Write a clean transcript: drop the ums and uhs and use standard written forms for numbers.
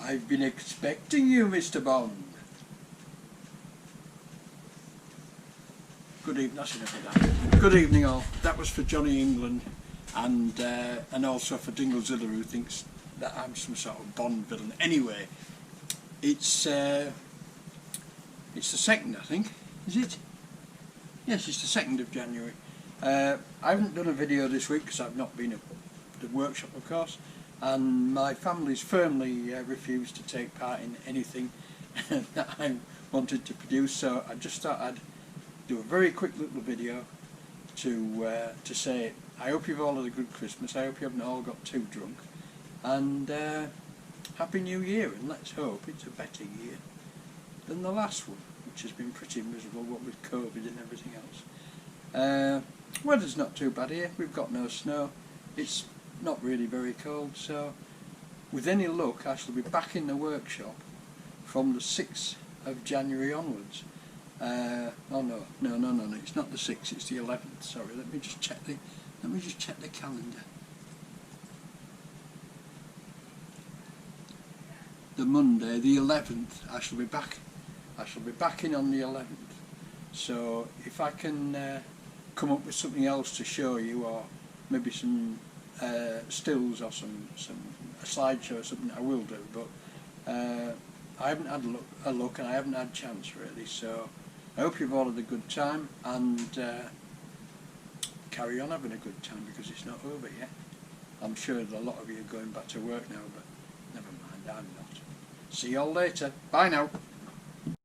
I've been expecting you, Mr. Bond. Good evening. That's enough of that. Good evening, all. That was for Johnny England, and also for Dinglezilla, who thinks that I'm some sort of Bond villain. Anyway, it's the 2nd, I think. Is it? Yes, it's the 2nd of January. I haven't done a video this week because I've not been at the workshop, of course, and my family's firmly refused to take part in anything that I wanted to produce, so I just thought I'd do a very quick little video to say I hope you've all had a good Christmas. I hope you haven't all got too drunk, and Happy New Year, and let's hope it's a better year than the last one, which has been pretty miserable, what with COVID and everything else. Weather's not too bad here. We've got no snow. It's not really very cold, so with any luck I shall be back in the workshop from the 6th of January onwards. Oh no, it's not the 6th, it's the 11th. Sorry, let me just check the calendar. The Monday, the 11th, I shall be back. I shall be back in on the 11th. So if I can come up with something else to show you, or maybe some stills or a slideshow or something, I will do. But I haven't had a look, and I haven't had a chance really. So I hope you've all had a good time, and carry on having a good time, because it's not over yet. I'm sure that a lot of you are going back to work now, but never mind, I'm not. See you all later. Bye now.